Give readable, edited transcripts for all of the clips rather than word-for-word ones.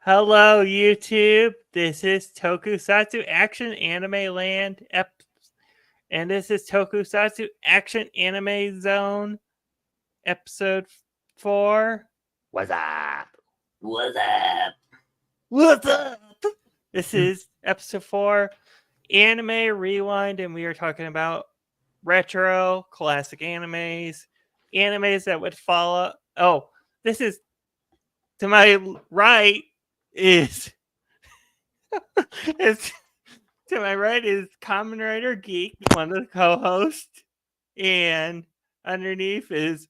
Hello, YouTube. This is Tokusatsu Action Anime Land, and this is Tokusatsu Action Anime Zone, episode 4. What's up? What's up? What's up? This is episode 4, Anime Rewind, and we are talking about retro, classic animes that would follow. Oh, this is to my right is. It's to my right is Kamen Rider Geek, one of the co-hosts, and underneath is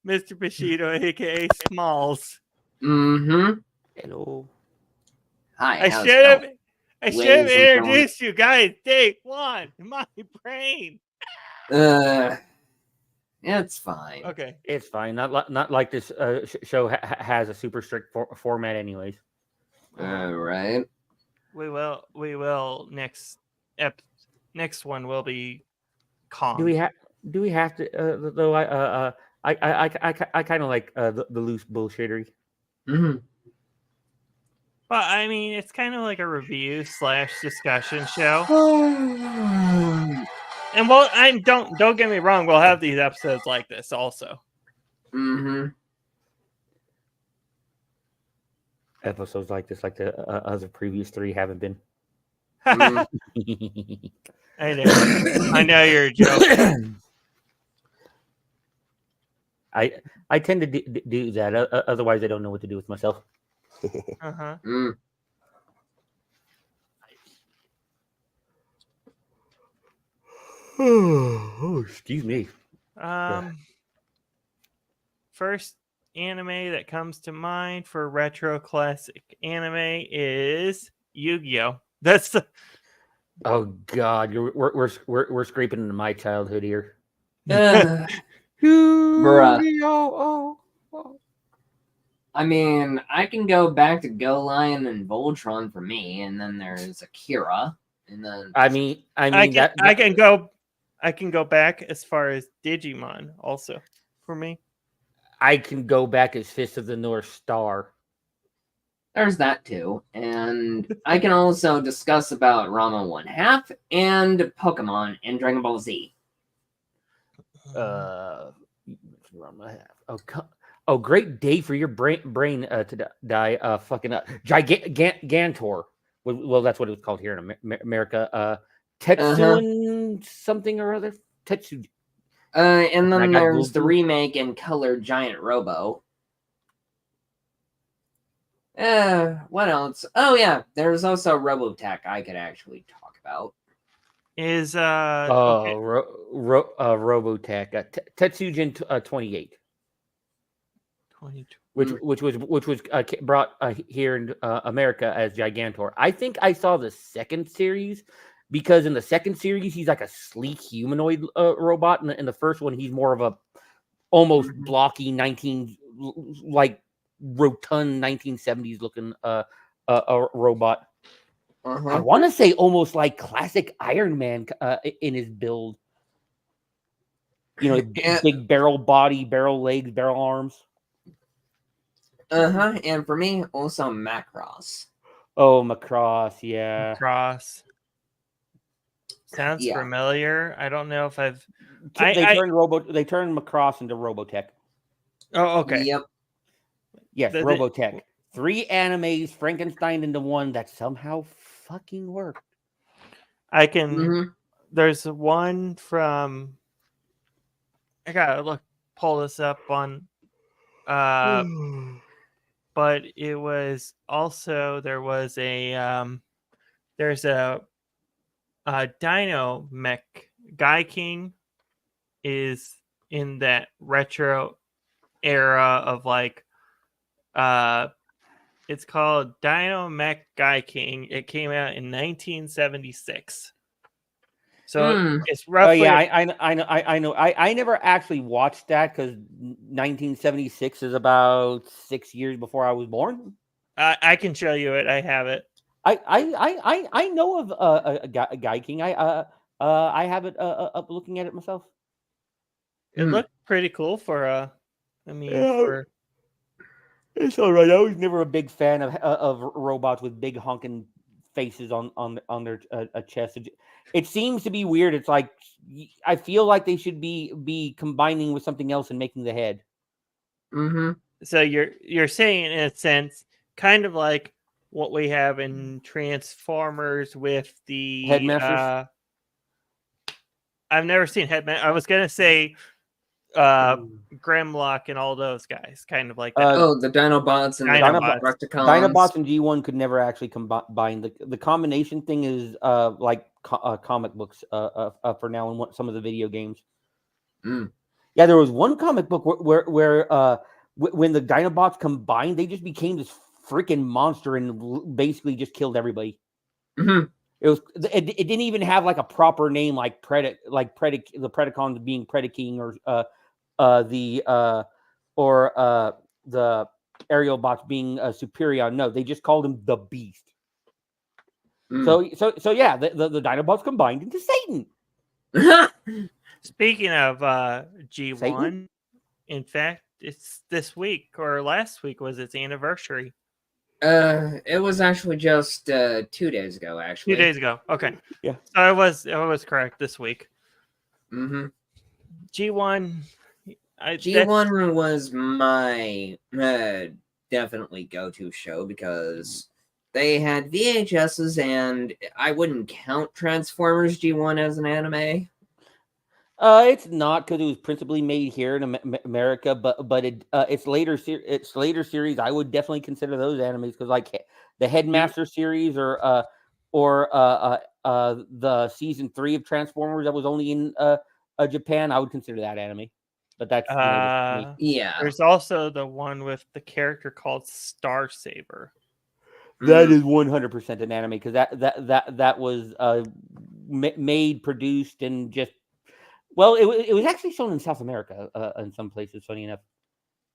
Mr. Bushido, aka Smalls. Mm-hmm. Hello. Hi. I should have introduced you guys. Day one, my brain. It's fine. Okay, It's fine. Not like this show has a super strict format, anyways. All right. we will next one will be calm. Do we have to? Though I kind of like the loose bullshittery. Mm-hmm. But I mean, it's kind of like a review / discussion show. And well, don't get me wrong, we'll have these episodes like this also. Mm-hmm. Episodes like this, like the other previous 3, haven't been. I know you're a joke. I tend to do that. Otherwise, I don't know what to do with myself. Uh-huh. Oh, excuse me. First anime that comes to mind for retro classic anime is Yu-Gi-Oh. That's the... Oh God, we're scraping into my childhood here. Bruh. I mean, I can go back to Go Lion and Voltron for me, and then there's Akira, and then I can go back as far as Digimon also for me. I can go back as Fist of the North Star. There's that too, and I can also discuss about Rama 1/2 and Pokemon and Dragon Ball Z. Rama 1/2. Oh, great day for your brain to die. Fucking Gigantor. Well, that's what it was called here in America. Tetsuan something or other. Tetsu. And then there's the remake in color Giant Robo. What else? Oh yeah, there's also Robotech I could actually talk about. Is Robotech Tetsujin 28. 22. Which was brought here in America as Gigantor. I think I saw the second series because in the second series he's like a sleek humanoid robot, and in the first one he's more of a almost blocky rotund 1970s looking robot. I want to say almost like classic Iron Man in his build. You know, big barrel body, barrel legs, barrel arms. And for me, also Macross. Oh, Macross, yeah. Macross. Sounds familiar. I don't know if I've... They turned Macross into Robotech. Oh, okay. Yep. Yes, Robotech. 3 animes, Frankenstein into one that somehow fucking worked. I can... There's one from... I gotta pull this up on... but it was also... There was a... there's a Dino Mech. Guy King is in that retro era of like... it's called Dino Mech Guy King. It came out in 1976. So it's roughly... Oh yeah, I know. I never actually watched that because 1976 is about 6 years before I was born. I can show you it. I have it. I know of a Guy King. I have it up looking at it myself. It looked pretty cool for It's all right. I was never a big fan of robots with big honking faces on their chest. It seems to be weird. It's like I feel like they should be combining with something else and making the head. Mm-hmm. So you're saying in a sense, kind of like what we have in Transformers with the Headmasters? I've never seen Headman. I was gonna say Grimlock and all those guys, kind of like that. Oh, the Dinobots and Dinobots. the Destructicons. Dinobots and G1 could never actually combine. The combination thing is like comic books for now and some of the video games. Mm. Yeah, there was one comic book where when the Dinobots combined, they just became this freaking monster and basically just killed everybody. Mm-hmm. It didn't even have like a proper name like the Predacons being Predaking or the aerial bots being Superior. No, they just called him the Beast. So yeah, the Dinobots combined into Satan. Speaking of G1, Satan? in fact, it's this week or last week was its anniversary. It was actually just 2 days ago. Actually, 2 days ago. Okay, Yeah. So I was correct this week. Mm-hmm. G1. G1 was my definitely go-to show because they had VHSs, and I wouldn't count Transformers G1 as an anime. It's not because it was principally made here in America, but its later series, I would definitely consider those animes because like the Headmaster series or the season 3 of Transformers that was only in Japan, I would consider that anime. But that's me. Yeah. There's also the one with the character called Star Saber. That is 100% an anime because that was made, produced, and just. Well, it was actually shown in South America in some places, funny enough.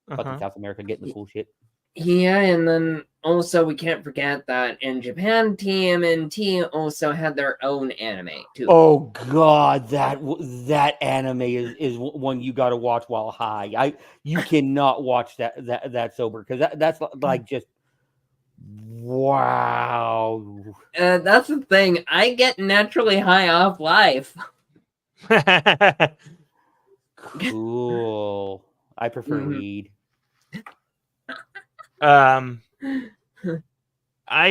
Fucking South America getting the cool shit. Yeah, and then also we can't forget that in Japan, TMNT also had their own anime too. Oh God, that anime is one you got to watch while high. You cannot watch that sober because that's like just wow. That's the thing. I get naturally high off life. Cool. I prefer weed. I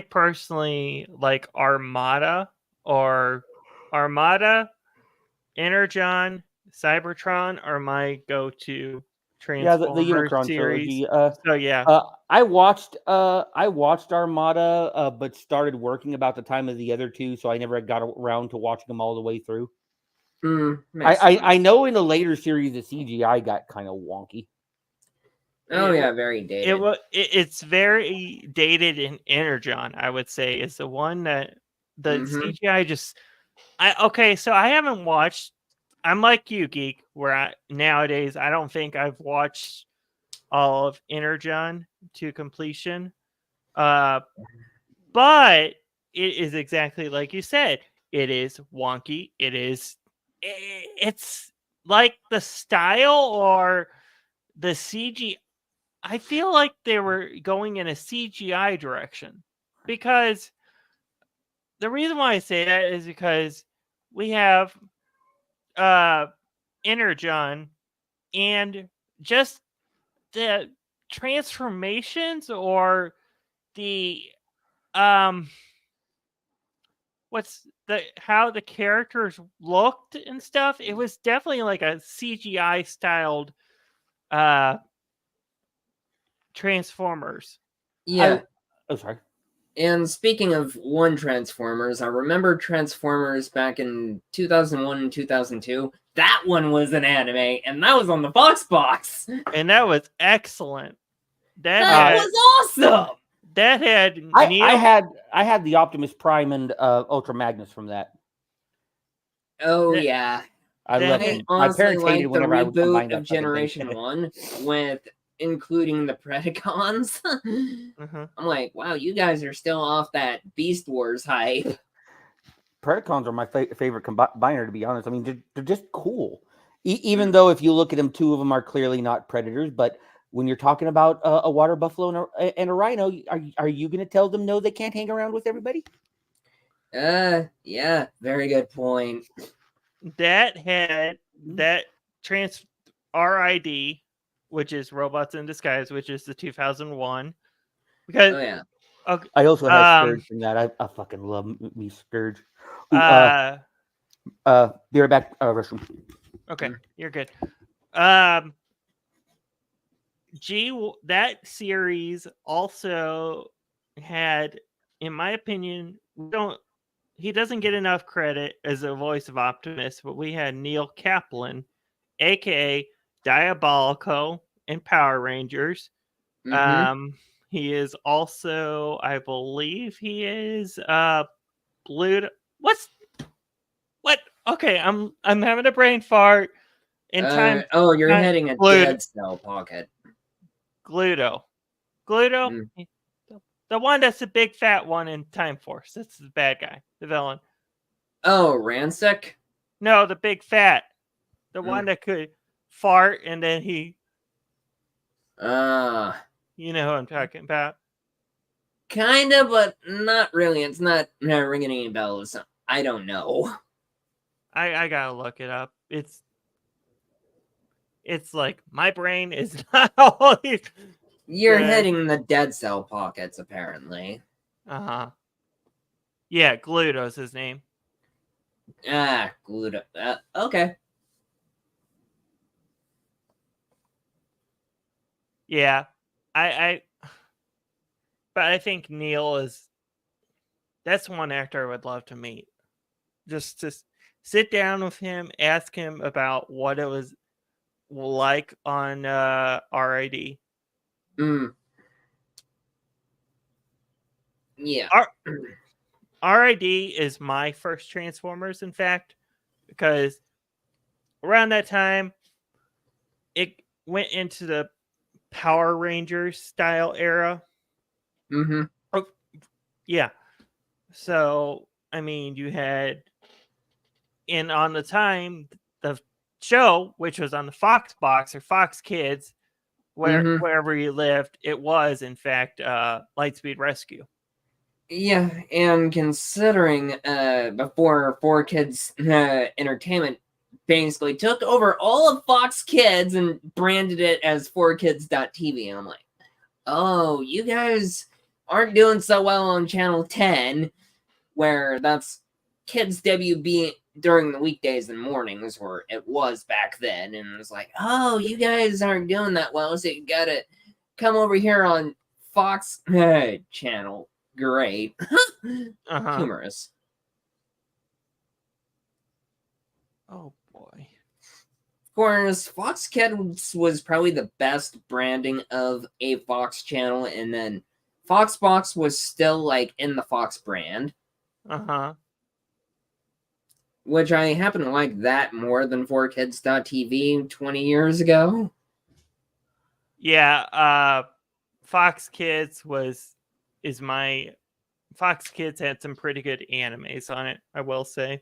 personally like Armada, Energon, Cybertron are my go-to Transformers the Unicron series. trilogy. So yeah, I watched Armada, but started working about the time of the other two, so I never got around to watching them all the way through. I know in the later series the CGI got kind of wonky. Oh yeah, very dated. It's very dated in Energon, I would say, is the one that the CGI just. So I haven't watched. I'm like you, Geek, where nowadays I don't think I've watched all of Energon to completion. But it is exactly like you said. It is wonky. It's like the style or the CG. I feel like they were going in a CGI direction because the reason why I say that is because we have Energon and just the transformations or the how the characters looked and stuff. It was definitely like a CGI styled Transformers. Yeah. Sorry. And speaking of Transformers, I remember Transformers back in 2001 and 2002. That one was an anime, and that was on the Fox box. And that was excellent. That was awesome. That had I had the Optimus Prime and Ultra Magnus from that. Oh yeah. I love it. My parents hated whenever I would combine reboot of Generation 1 with including the Predacons. I'm like, wow, you guys are still off that Beast Wars hype. Predacons are my favorite combiner, to be honest. I mean, they're just cool. Even though if you look at them, two of them are clearly not Predators, but when you're talking about a water buffalo and a rhino, are you going to tell them no, they can't hang around with everybody? Yeah, very good point. That had that RID, which is Robots in Disguise, which is the 2001. Because Oh yeah. okay, I also had Scourge from that. I fucking love me Scourge. Ooh, be right back, restroom. Okay, you're good. That series also had, in my opinion, he doesn't get enough credit as a voice of Optimus, but we had Neil Kaplan, aka Diabolico in Power Rangers. He is also, I believe he is Blue. What? Okay, I'm having a brain fart. In time. You're heading a dead cell pocket. Gluto. The one that's the big fat one in Time Force. That's the bad guy, the villain. Oh, Ransik? No, the big fat. The one that could fart and then he. You know who I'm talking about. Kinda, but not really. It's not ringing any bells. I don't know. I gotta look it up. It's like my brain is not always. You're heading the dead cell pockets, apparently. Yeah, Gluto's his name. Gluto. Okay. Yeah, but I think Neil is. That's one actor I would love to meet. Just to sit down with him, ask him about what it was like on RID. Yeah. RID is my first Transformers, in fact, because around that time, it went into the Power Rangers style era. Oh, yeah. So, I mean, you had, and on the time, the show, which was on the Fox box or Fox Kids, wherever you lived, it was, in fact, Lightspeed Rescue. Yeah, and considering before 4Kids Entertainment basically took over all of Fox Kids and branded it as 4Kids.tv, I'm like, oh, you guys aren't doing so well on Channel 10, where that's Kids WB during the weekdays and mornings, where it was back then, and it was like, oh, you guys aren't doing that well, so you gotta come over here on Fox Channel. Great. Humorous. Oh boy. Of course, Fox Kids was probably the best branding of a Fox channel, and then Fox Box was still like in the Fox brand. Which I happen to like that more than 4Kids.tv 20 years ago. Yeah, Fox Kids Fox Kids had some pretty good animes on it, I will say.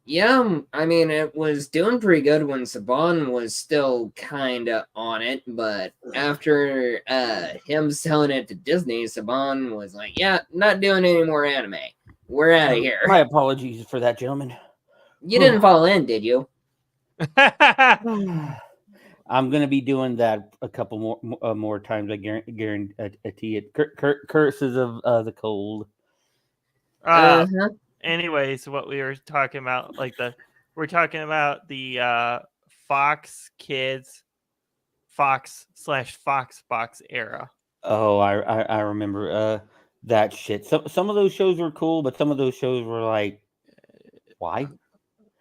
Yeah, I mean, it was doing pretty good when Saban was still kinda on it, but after him selling it to Disney, Saban was like, yeah, not doing any more anime. We're out of here. My apologies for that, gentlemen. You didn't fall in, did you? I'm gonna be doing that a couple more times. I guarantee it. Curses of the cold. Anyways, what we were talking about, we're talking about the Fox Kids, Fox/Fox Box era. Oh, I remember that shit. Some of those shows were cool, but some of those shows were like, why?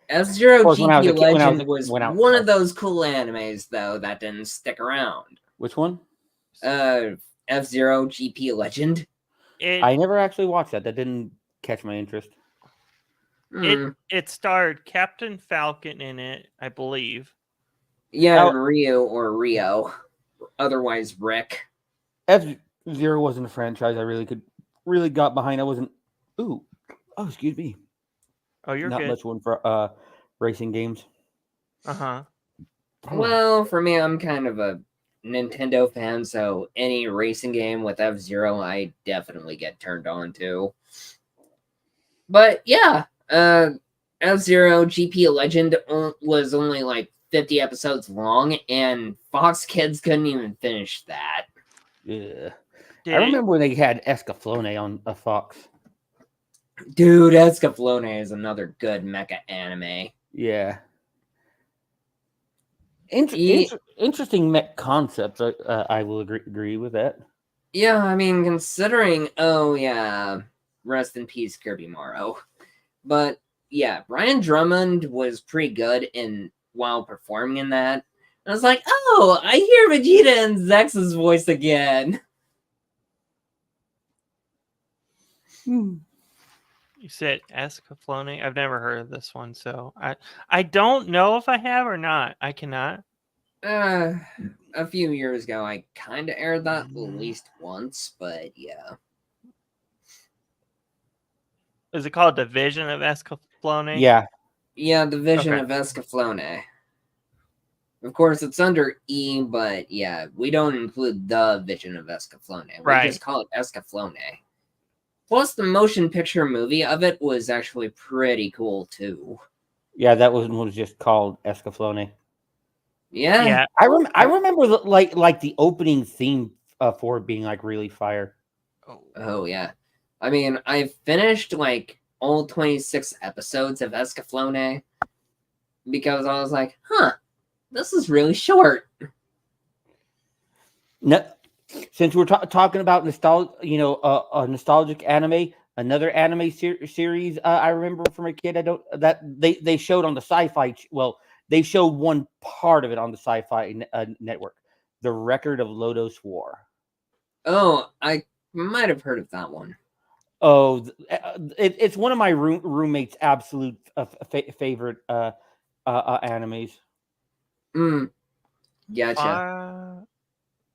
F-Zero GP Legend was one of those cool animes, though, that didn't stick around. Which one? F-Zero GP Legend. I never actually watched that. That didn't catch my interest. It starred Captain Falcon in it, I believe. Yeah, Ryu or Rio, otherwise Rick. F-Zero wasn't a franchise I really got behind. I wasn't. Oh, excuse me. Oh, you're not good. Much one for racing games. Well, for me, I'm kind of a Nintendo fan, so any racing game with F-Zero, I definitely get turned on to. But yeah, F-Zero GP Legend was only like 50 episodes long, and Fox Kids couldn't even finish that. Yeah. Did I it? remember when they had Escaflowne on a Fox. Dude, Escaflowne is another good mecha anime. Yeah. Ye- Interesting mech concepts. I will agree with that. Yeah, I mean, considering, oh yeah, rest in peace, Kirby Morrow. But yeah, Brian Drummond was pretty good while performing in that. I was like, oh, I hear Vegeta and Zex's voice again. You said Escaflowne. I've never heard of this one, so I don't know if I have or not. I cannot. A few years ago, I kind of aired that at least once, but yeah. Is it called Division of Escaflowne? Yeah. Yeah, the Vision Okay. of Escaflowne. Of course, it's under E, but yeah, we don't include the Vision of Escaflowne. We Right. just call it Escaflowne. Plus, the motion picture movie of it was actually pretty cool, too. Yeah, that was just called Escaflowne. Yeah. Yeah. I remember like the opening theme for it being like really fire. Oh, yeah. I mean, I finished like all 26 episodes of Escaflowne because I was like, huh, this is really short. No, since we're talking about nostalgia, a nostalgic anime, another anime series I remember from a kid. They showed on the Sci-Fi. They showed one part of it on the Sci-Fi network, The Record of Lodoss War. Oh, I might have heard of that one. Oh, it's one of my roommate's absolute favorite animes. Gotcha.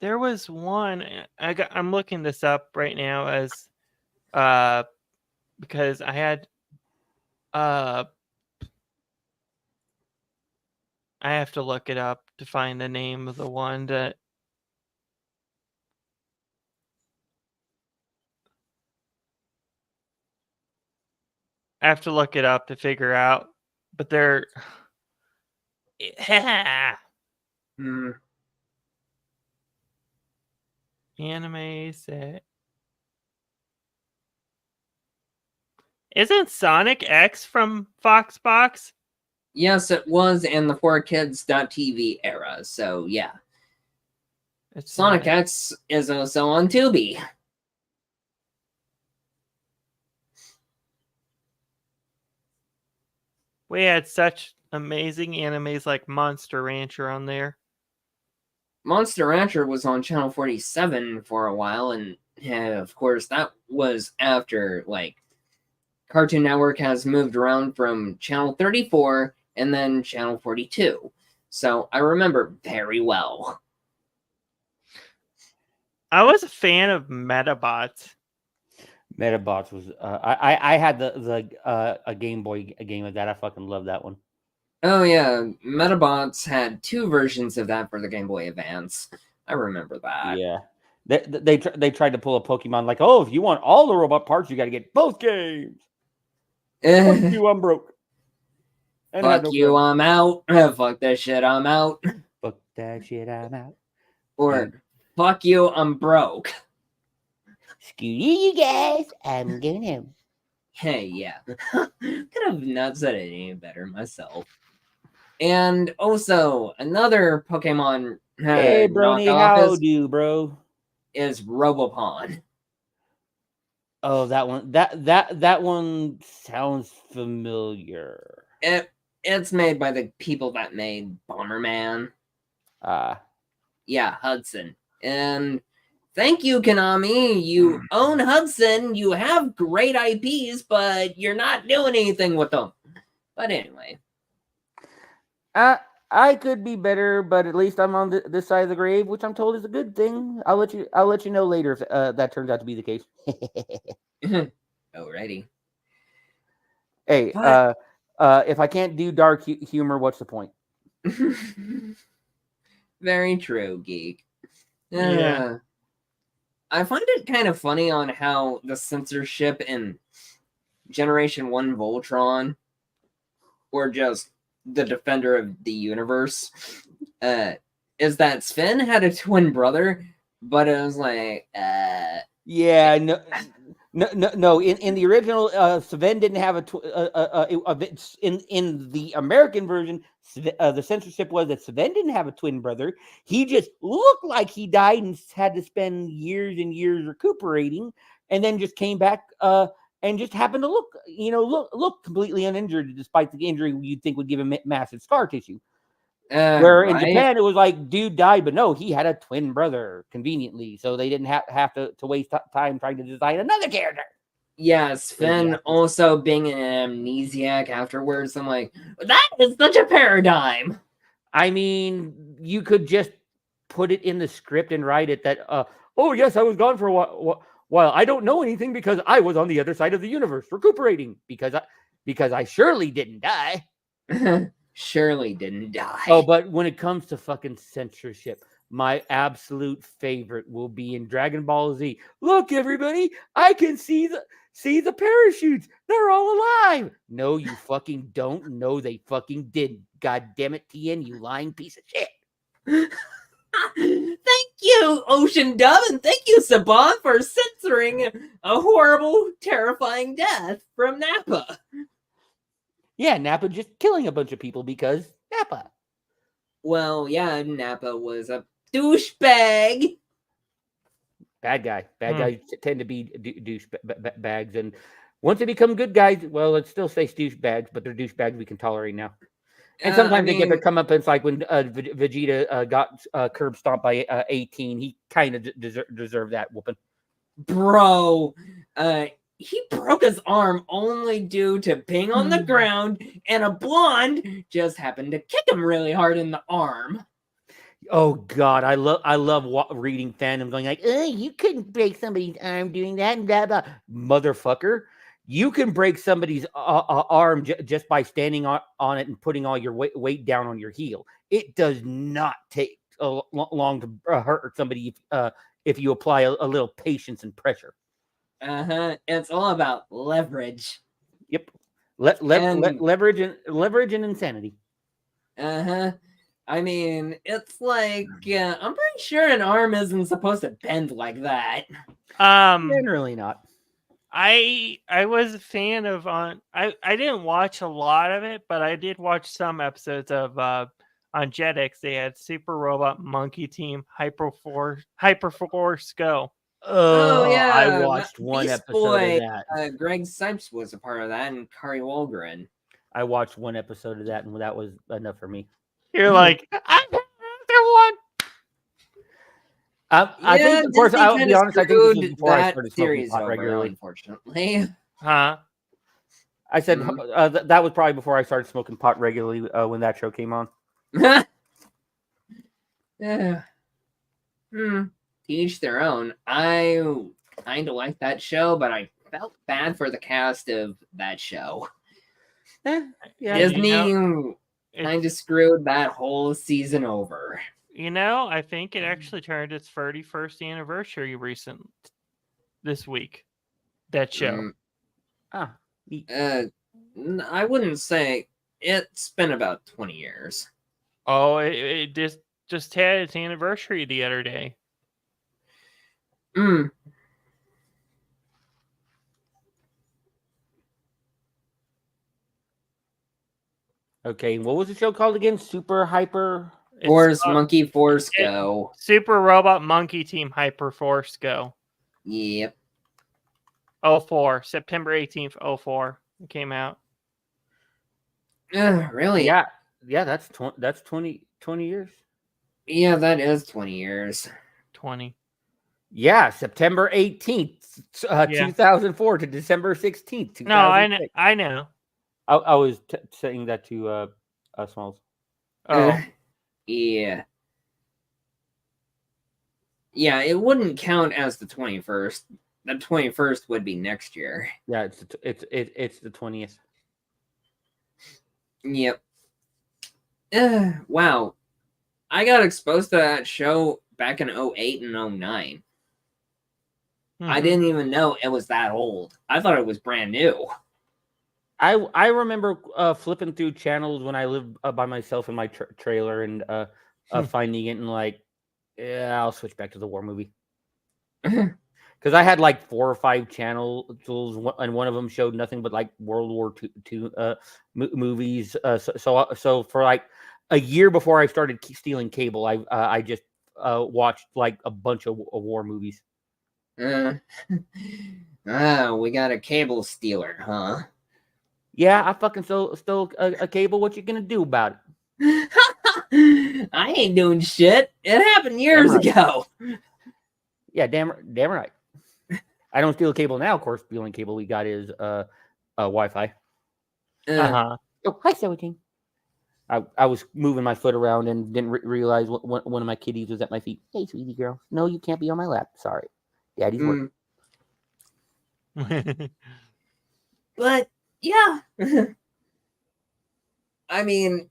There was one. I'm looking this up right now as because I had I have to look it up to find the name of the one that I have to look it up to figure out. But they're animes that isn't Sonic X from Foxbox? Yes, it was in the 4Kids.tv era, so yeah. It's Sonic not. X is also on Tubi. We had such amazing animes like Monster Rancher on there. Monster Rancher was on Channel 47 for a while, and of course, that was after, like, Cartoon Network has moved around from Channel 34 and then Channel 42. So I remember very well. I was a fan of Metabots. Metabots was I had a Game Boy game of that. I fucking love that one. Oh yeah, Metabots had two versions of that for the Game Boy Advance. I remember that. Yeah. They tried to pull a Pokemon like, oh, if you want all the robot parts, you got to get both games. Fuck you, I'm broke. And Fuck you, I'm out. Fuck that shit, I'm out. Fuck that shit, I'm out. Or fuck you, I'm broke. Screw you guys, I'm going home. Hey, yeah. Could have not said it any better myself. And also, another Pokemon Hey, Brony, how do, bro? Is Robopon. Oh, that one. That one sounds familiar. It's made by the people that made Bomberman. Yeah, Hudson. And thank you, Konami. You own Hudson. You have great IPs, but you're not doing anything with them. But anyway. I could be better, but at least I'm on this side of the grave, which I'm told is a good thing. I'll let you know later if that turns out to be the case. Alrighty. Hey, if I can't do dark humor, what's the point? Very true, Geek. Yeah. I find it kind of funny on how the censorship in Generation 1 Voltron, or just the Defender of the Universe, is that Sven had a twin brother, but it was like, Yeah, no. In the original, Sven didn't have in the American version. The censorship was that Sven didn't have a twin brother. He just looked like he died and had to spend years and years recuperating, and then just came back. And just happened to look completely uninjured, despite the injury you'd think would give him massive scar tissue. Where in right? Japan it was like dude died, but no, he had a twin brother conveniently, so they didn't have to waste time trying to design another character. Yeah, Sven also being an amnesiac afterwards. I'm like, that is such a paradigm. I mean, you could just put it in the script and write it that, oh yes, I was gone for a while. I don't know anything because I was on the other side of the universe recuperating because I surely didn't die. Surely didn't die. Oh, but when it comes to fucking censorship, my absolute favorite will be in Dragon Ball Z. Look, everybody, I can see the parachutes. They're all alive. No, you fucking don't. No, they fucking didn't. God damn it, Tien, you lying piece of shit. Thank you, Ocean Dove, and thank you, Saban, for censoring a horrible, terrifying death from Nappa. Yeah, Nappa just killing a bunch of people because Nappa. Well, yeah, Nappa was a douchebag. Bad guy. Bad guys tend to be douchebags, and once they become good guys, well, let's still say douchebags, but they're douchebags we can tolerate now. And sometimes they get their comeuppance, like when Vegeta got curb stomped by 18. He kind of deserved that whooping. Bro, he broke his arm only due to being on the ground, and a blonde just happened to kick him really hard in the arm. Oh God, I love reading fandom going like, you couldn't break somebody's arm doing that and blah blah. Motherfucker, you can break somebody's arm just by standing on it and putting all your weight down on your heel. It does not take long to hurt somebody if you apply a little patience and pressure. It's all about leverage. Yep. Leverage and insanity. I mean, it's like I'm pretty sure an arm isn't supposed to bend like that. Generally not. I was a fan of I didn't watch a lot of it, but I did watch some episodes of on Jetix. They had Super Robot Monkey Team Hyperforce Go. Oh yeah, I watched one Beast episode Boy, of that. Greg Sipes was a part of that, and Kari Walgren. I watched one episode of that, and that was enough for me. You're like, I'm the one. I think, of course, I'll be honest. I think this was before I started smoking pot regularly. Unfortunately, I said that was probably before I started smoking pot regularly when that show came on. Yeah. Each their own. I kind of liked that show, but I felt bad for the cast of that show. Yeah, Disney kind of screwed that whole season over. I think it actually turned its 31st anniversary this week. That show. I wouldn't say it's been about 20 years. Oh, it just had its anniversary the other day. Okay, what was the show called again? Super Hyper Monkey Force Go. Super Robot Monkey Team Hyperforce Go. Yep. 04, September 18th, 04. It came out. Really? Yeah, that's 20 years. Yeah, that is 20 years. 20. Yeah, September 18th, 2004 to December 16th, 2006. No, I know. I was saying that to Smalls. Oh. Yeah. Yeah, it wouldn't count as the 21st. The 21st would be next year. Yeah, it's the 20th. Yep. Wow. I got exposed to that show back in 08 and 09. I Mhm. didn't even know it was that old. I thought it was brand new. I remember flipping through channels when I lived by myself in my trailer and finding it and like, yeah, I'll switch back to the war movie. Because I had like 4 or 5 channels, and one of them showed nothing but like World War II movies. So for like a year before I started stealing cable, I just watched like a bunch of war movies. We got a cable stealer, huh? Yeah, I fucking stole a cable. What you gonna do about it? I ain't doing shit. It happened years right. ago. Yeah, damn right. I don't steal cable now. Of course, the only cable we got is Wi-Fi. Uh-huh. Oh, hi, Seventeen. I was moving my foot around and didn't realize one of my kitties was at my feet. Hey, sweetie girl. No, you can't be on my lap. Sorry. Daddy's working. But yeah, I mean,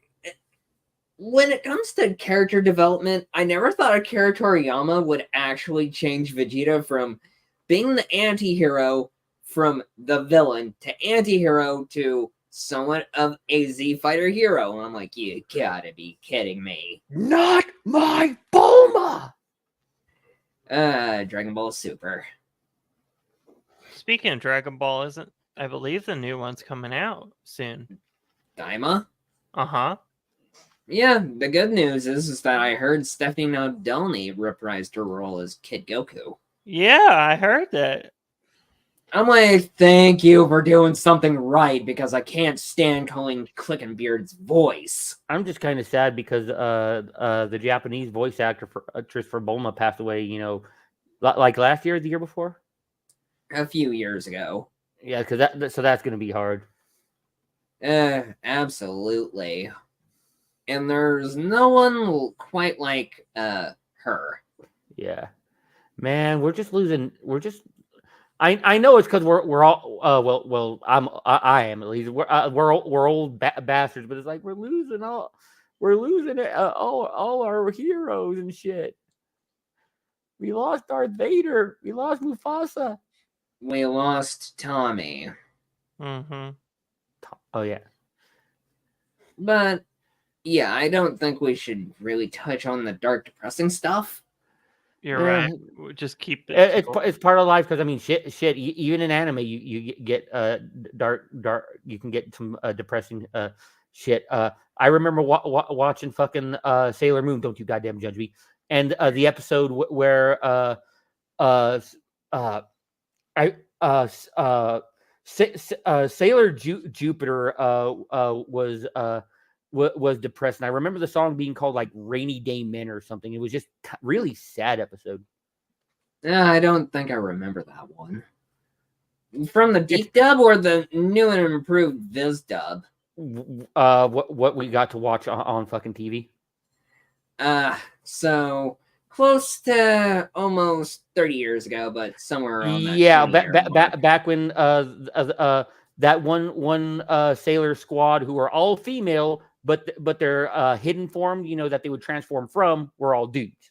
when it comes to character development, I never thought Akira Toriyama would actually change Vegeta from being the anti-hero, from the villain to anti-hero to somewhat of a Z Fighter hero. And I'm like, you gotta be kidding me. Not my Bulma! Dragon Ball Super. Speaking of Dragon Ball, I believe the new one's coming out soon. Daima? Uh-huh. Yeah, the good news is that I heard Stephanie Nadolny reprised her role as Kid Goku. Yeah, I heard that. I'm like, thank you for doing something right, because I can't stand calling Clickenbeard's voice. I'm just kind of sad because the Japanese voice actress for Bulma passed away, you know, like last year or the year before? A few years ago. Yeah, because that's going to be hard. Absolutely. And there's no one quite like her. Yeah. Man, we're just losing. I know it's because we're all I am at least we're old bastards, but it's like we're losing all our heroes and shit. We lost Darth Vader. We lost Mufasa. We lost Tommy. Mm-hmm. Oh yeah. But yeah, I don't think we should really touch on the dark, depressing stuff. You're Yeah. right. We'll just keep it. It's part of life because I mean shit. Even in anime, you get dark. You can get some depressing shit. I remember watching fucking Sailor Moon. Don't you goddamn judge me. And the episode where Sailor Jupiter was depressed, and I remember the song being called like "Rainy Day Men" or something. It was just really sad episode. I don't think I remember that one. From the deep dub or the new and improved Viz dub? What we got to watch on fucking TV? So close to almost 30 years ago, but somewhere around that. Yeah, back when that one sailor squad who are all female, but their hidden form, you know, that they would transform from, were all dudes.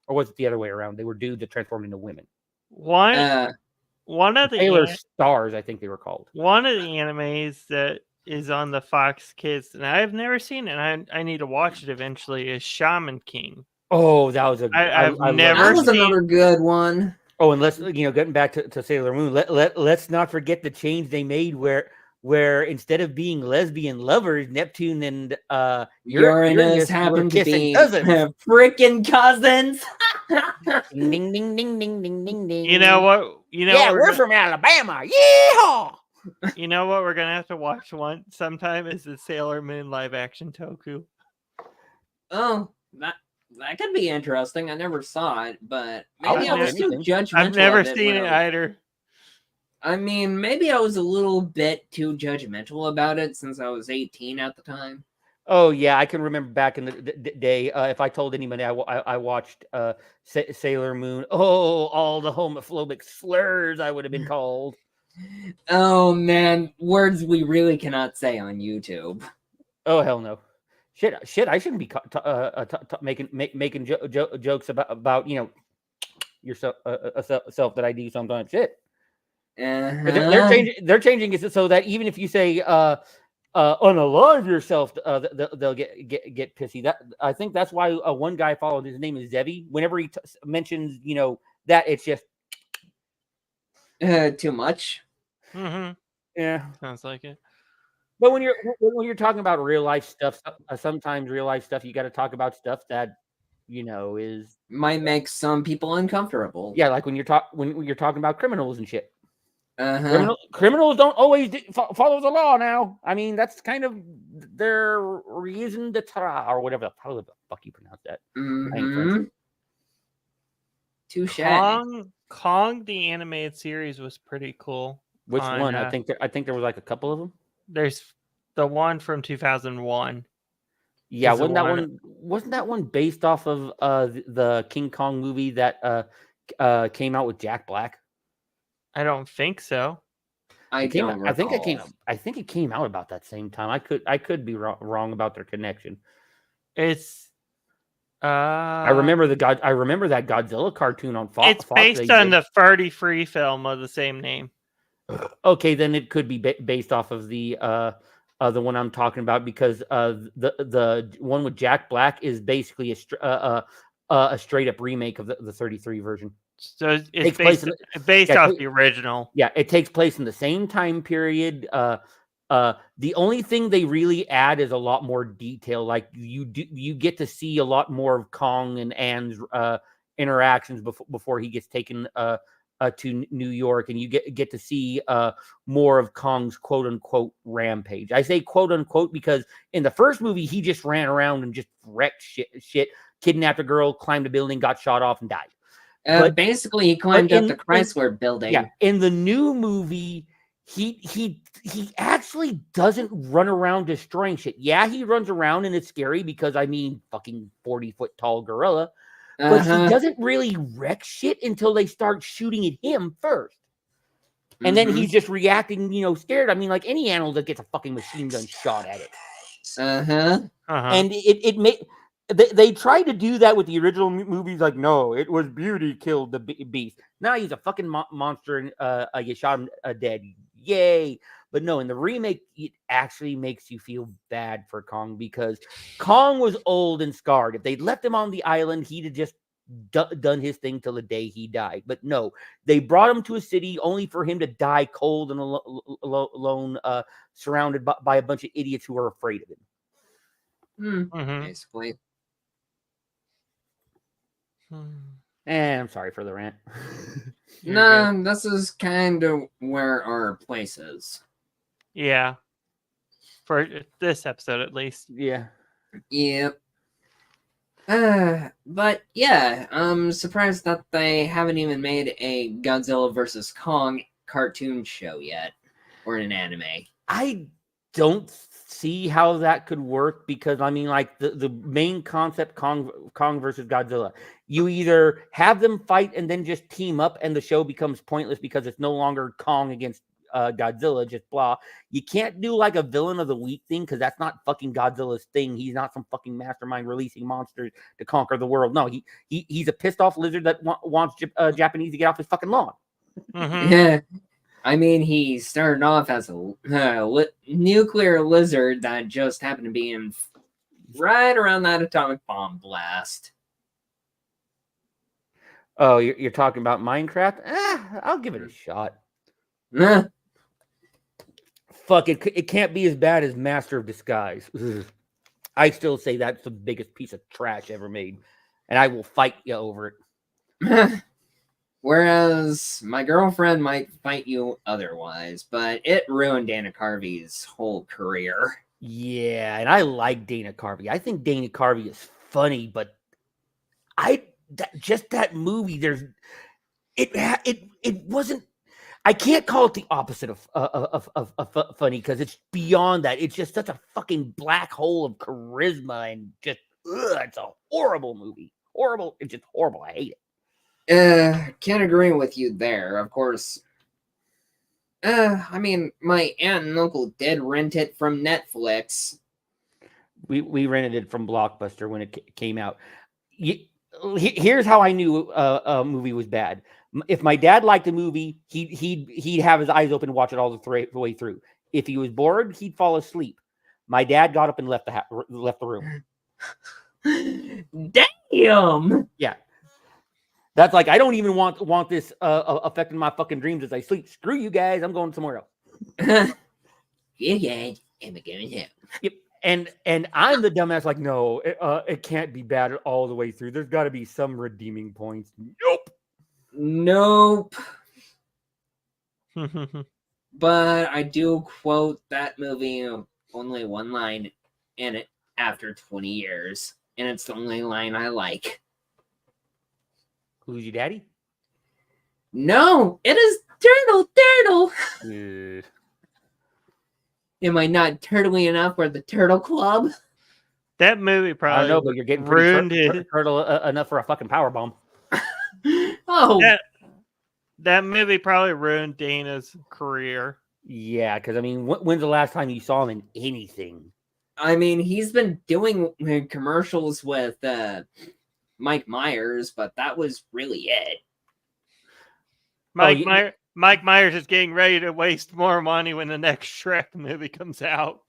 Or was it the other way around? They were dudes that transformed into women. One of the Sailor Stars, I think they were called. One of the animes that is on the Fox Kids, and I've never seen it, and I need to watch it eventually, is Shaman King. Oh, that was I've never that was seen another good one. Oh, and let's getting back to Sailor Moon, let's not forget the change they made where instead of being lesbian lovers, Neptune and Uranus happened to be freaking cousins. Ding ding ding ding ding ding ding. You know what? We're from Alabama. Yeah. You know what we're gonna have to watch sometime is the Sailor Moon live action Toku. Oh, that could be interesting. I never saw it, but maybe I was too judgmental. I've never seen it either. I mean, maybe I was a little bit too judgmental about it since I was 18 at the time. Oh yeah, I can remember back in the day. If I told anybody I watched Sailor Moon, all the homophobic slurs I would have been called. Oh man, words we really cannot say on YouTube. Oh hell no. Shit! I shouldn't be making jokes about yourself self that I do sometimes. Shit. They're changing it so that even if you say unalive yourself, they'll get pissy. That I think that's why one guy followed. His name is Zevi. Whenever he mentions that, it's just too much. Mm-hmm. yeah. Sounds like it. But when you're talking about real life stuff, sometimes real life stuff, you got to talk about stuff that is Might make some people uncomfortable. yeah, like when you're talking about criminals and shit. Uh-huh. Criminals don't always follow the law now. I mean, that's kind of their reason to try, or whatever the fuck you pronounce that. Mm-hmm. Touche. Kong, the animated series, was pretty cool. Which one? I think there was like a couple of them. There's the one from 2001. Yeah, wasn't that one based off of the King Kong movie that came out with Jack Black? I don't think so. I don't recall. I think it came out about that same time. I could be wrong about their connection. It's I remember that Godzilla cartoon on Fox. It's based on the Ferdy Free film of the same name. Okay, then it could be based off of the one I'm talking about, because the one with Jack Black is basically a straight up remake of the 33 version. So it's based off the original. Yeah, it takes place in the same time period. The only thing they really add is a lot more detail. Like you get to see a lot more of Kong and Ann's interactions before he gets taken to New York, and you get to see more of Kong's quote unquote rampage. I say quote unquote because in the first movie he just ran around and just wrecked shit, kidnapped a girl, climbed a building, got shot off, and died. Basically, he climbed up the Chrysler building. Yeah, in the new movie, he actually doesn't run around destroying shit. Yeah, he runs around and it's scary because fucking 40-foot tall gorilla. But he doesn't really wreck shit until they start shooting at him first. And then he's just reacting, scared. Like any animal that gets a fucking machine gun shot at it. And they tried to do that with the original movies. Like, no, it was Beauty killed the beast. Now he's a fucking monster and you shot him dead. Yay. But no, in the remake, it actually makes you feel bad for Kong because Kong was old and scarred. If they'd left him on the island, he'd have just done his thing till the day he died. But no, they brought him to a city only for him to die cold and alone, surrounded by a bunch of idiots who are afraid of him. Basically. And I'm sorry for the rant. No, this is kind of where our place is. Yeah. For this episode, at least. Yeah. Yep. But yeah, I'm surprised that they haven't even made a Godzilla vs. Kong cartoon show yet, or an anime. I don't see how that could work because the main concept, Kong versus Godzilla, you either have them fight and then just team up and the show becomes pointless because it's no longer Kong against Godzilla, just blah. You can't do like a villain of the week thing because that's not fucking Godzilla's thing. He's not some fucking mastermind releasing monsters to conquer the world. No, he's a pissed off lizard that wants Japanese to get off his fucking lawn. Yeah. He started off as a nuclear lizard that just happened to be in right around that atomic bomb blast. Oh, you're talking about Minecraft? I'll give it a shot. Fuck it. It can't be as bad as Master of Disguise. I still say that's the biggest piece of trash ever made, and I will fight you over it. Whereas my girlfriend might fight you otherwise, but it ruined Dana Carvey's whole career. Yeah, and I like Dana Carvey. I think Dana Carvey is funny, but that movie, it wasn't. I can't call it the opposite of funny because it's beyond that. It's just such a fucking black hole of charisma and just it's a horrible movie. Horrible. It's just horrible. I hate it. Can't agree with you there, of course. My aunt and uncle did rent it from Netflix. We rented it from Blockbuster when it came out. Here's how I knew a movie was bad. If my dad liked a movie, he'd have his eyes open and watch it all the way through. If he was bored, he'd fall asleep. My dad got up and left the room. Damn. Yeah, that's like I don't even want this affecting my fucking dreams as I sleep. Screw you guys, I'm going somewhere else. You guys, I'm going home. Yep. And I'm the dumbass. Like, no, it can't be bad all the way through. There's got to be some redeeming points. Nope. But I do quote that movie only one line in it after 20 years, and it's the only line I like. Who's your daddy? No, it is Turtle. Am I not turtly enough for the Turtle Club? That movie I probably don't know, but you're getting ruined pretty it. turtle enough for a fucking power bomb. Oh, That movie probably ruined Dana's career. Yeah, because I mean, when's the last time you saw him in anything? I mean, he's been doing commercials with Mike Myers, but that was really it. Mike Myers is getting ready to waste more money when the next Shrek movie comes out.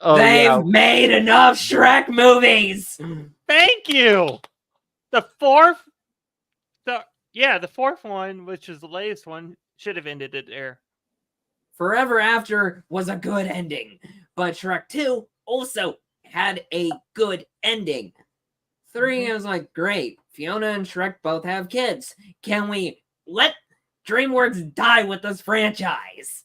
Oh, They've made enough Shrek movies. Thank you. The fourth one, which is the latest one, should have ended it there. Forever After was a good ending, but Shrek 2 also had a good ending. 3 is like, great, Fiona and Shrek both have kids. Can we let DreamWorks die with this franchise?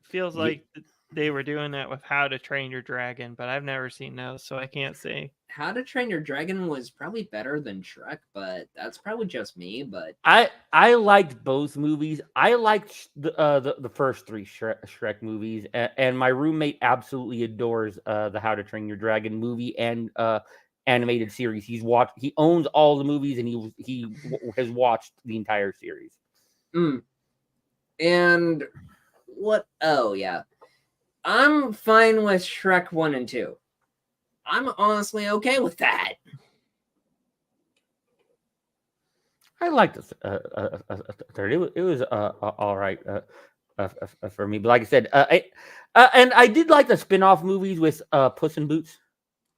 Feels like they were doing that with How to Train Your Dragon, but I've never seen those, so I can't say. How to Train Your Dragon was probably better than Shrek, but that's probably just me. But I liked both movies. I liked the first 3 Shrek movies, and my roommate absolutely adores the How to Train Your Dragon movie and animated series. He owns all the movies, and he has watched the entire series. And what? Oh yeah, I'm fine with Shrek 1 and 2. I'm honestly okay with that. I liked the third. It was all right for me. But like I said, and I did like the spin-off movies with Puss in Boots.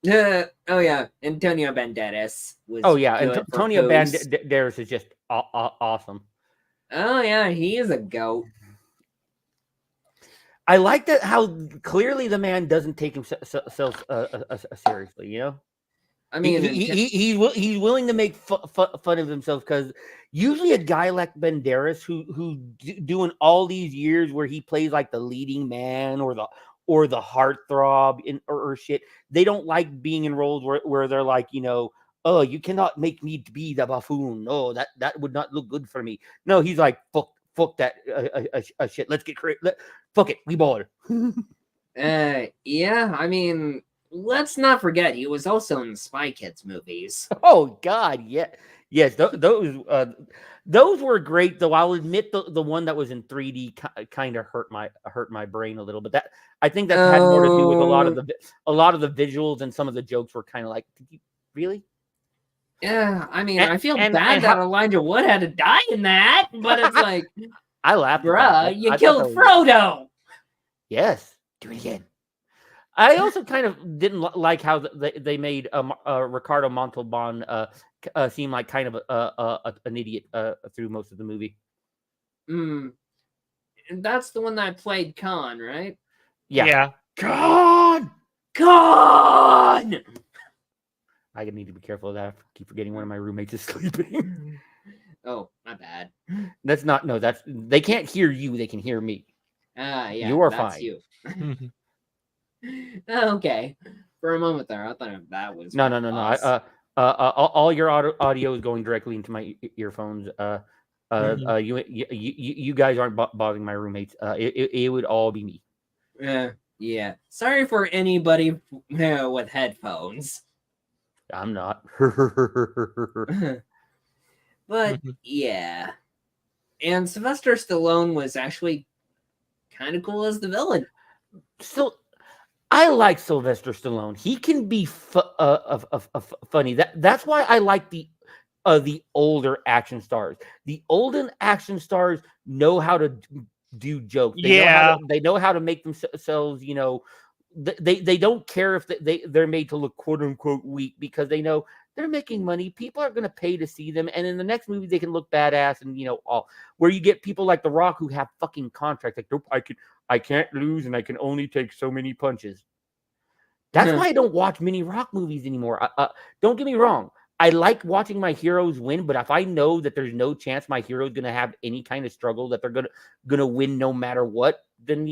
Oh yeah, Antonio Banderas was. Oh yeah, good and for Antonio Poos. Banderas is just awesome. Oh yeah, he is a goat. I like that how clearly the man doesn't take himself seriously. You know, I mean, he's willing to make fun of himself, because usually a guy like Banderas who's doing all these years where he plays like the leading man or the heartthrob or shit, they don't like being in roles where they're like, you know, oh, you cannot make me be the buffoon. No, that would not look good for me. No, he's like, fuck that shit. Let's get crazy. Fuck it, we baller. yeah. I mean, let's not forget he was also in Spy Kids movies. Oh God, yeah, yes, those were great. Though I'll admit the one that was in 3D kind of hurt my brain a little. But that I think that had more to do with a lot of the visuals, and some of the jokes were kind of like, did you really? Yeah, I mean, I feel bad that Elijah Wood had to die in that, but it's like, I laughed. Bruh, you killed Frodo. Yes, do it again. I also kind of didn't like how they made Ricardo Montalban seem like kind of an idiot through most of the movie. That's the one that played Khan, right? Yeah. Khan! I need to be careful of that. I keep forgetting one of my roommates is sleeping. Oh, my bad. They can't hear you. They can hear me. Yeah, you are that's fine. You. Okay. For a moment there, I thought that was no. All your audio is going directly into my earphones. You guys aren't bothering my roommates. It would all be me. Yeah. Sorry for anybody with headphones. I'm not. But yeah. And Sylvester Stallone was actually kind of cool as the villain. So I like Sylvester Stallone. He can be funny. That's why I like the older action stars. The older action stars know how to do jokes. They know how to make themselves, they don't care if they're made to look quote unquote weak, because they know they're making money. People are going to pay to see them, and in the next movie they can look badass, and all. Where you get people like The Rock who have fucking contracts like, nope, I can't lose, and I can only take so many punches. That's why I don't watch many Rock movies anymore. Don't get me wrong. I like watching my heroes win, but if I know that there's no chance my hero is going to have any kind of struggle, that they're gonna win no matter what, then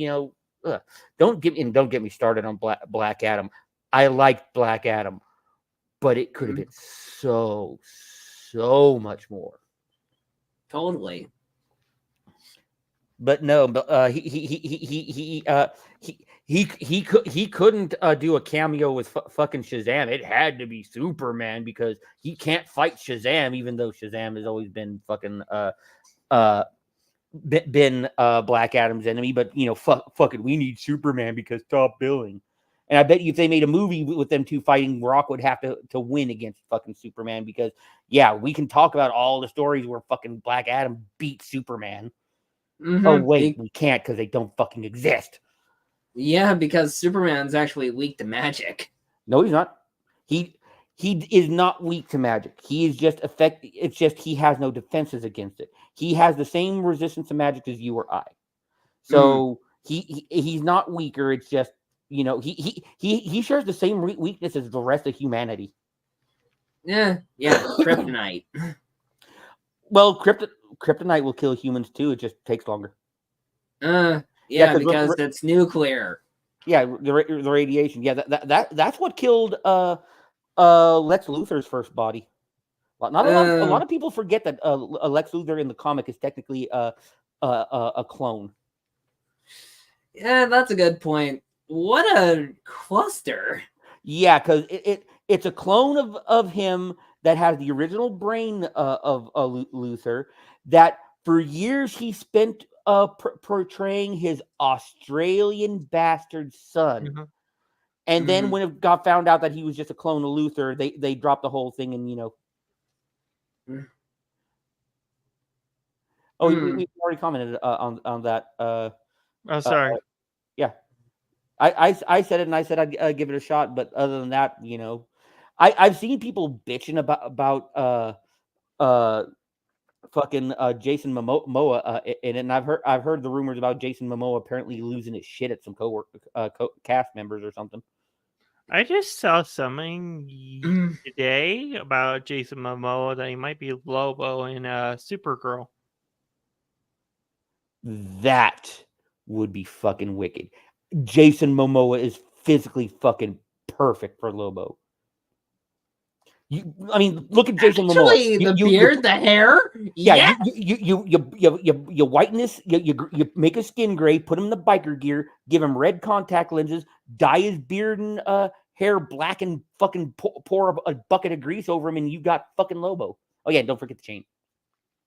don't get me started on Black Adam. I like Black Adam, but it could have been so much more. Totally. But no, he couldn't do a cameo with fucking Shazam. It had to be Superman, because he can't fight Shazam, even though Shazam has always been fucking been Black Adam's enemy. But fuck it, we need Superman because top billing. And I bet you if they made a movie with them two fighting, Rock would have to win against fucking Superman, because we can talk about all the stories where fucking Black Adam beat Superman. Oh wait, we can't, because they don't fucking exist. Yeah, because Superman's actually weak to magic. No, he's not. He is not weak to magic. He is just It's just he has no defenses against it. He has the same resistance to magic as you or I. So he's not weaker. It's just he shares the same weakness as the rest of humanity. Yeah, kryptonite. Well, kryptonite will kill humans too. It just takes longer. Because it's nuclear. Yeah, the radiation. Yeah, that's what killed Lex Luthor's first body. A lot of people forget that Lex Luthor in the comic is technically a clone. Yeah, that's a good point. What a cluster. Yeah, because it's a clone of him that has the original brain of Luthor, that for years he spent portraying his Australian bastard son. And then when it got found out that he was just a clone of Luthor, they dropped the whole thing, and we already commented on that. Sorry. Yeah, I said it, and I said I'd give it a shot, but other than that, I've seen people bitching about fucking Jason Momoa in it, and I've heard the rumors about Jason Momoa apparently losing his shit at some cast members or something. I just saw something today about Jason Momoa that he might be Lobo in Supergirl. That would be fucking wicked. Jason Momoa is physically fucking perfect for Lobo. Look at Jason Momoa. The beard, the hair. Yeah, you whiten this. You make his skin gray. Put him in the biker gear. Give him red contact lenses. Dye his beard and hair black, and fucking pour a bucket of grease over him, and you got fucking Lobo. Oh yeah, don't forget the chain.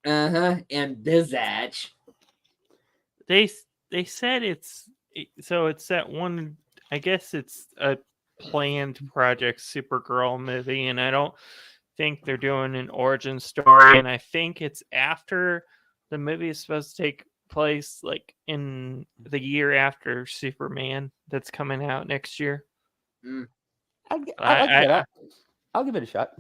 And Bizatch. They said it's that one. I guess it's a planned project Supergirl movie, and I don't think they're doing an origin story, and I think it's after the movie is supposed to take place like in the year after Superman that's coming out next year. I'll give it a shot.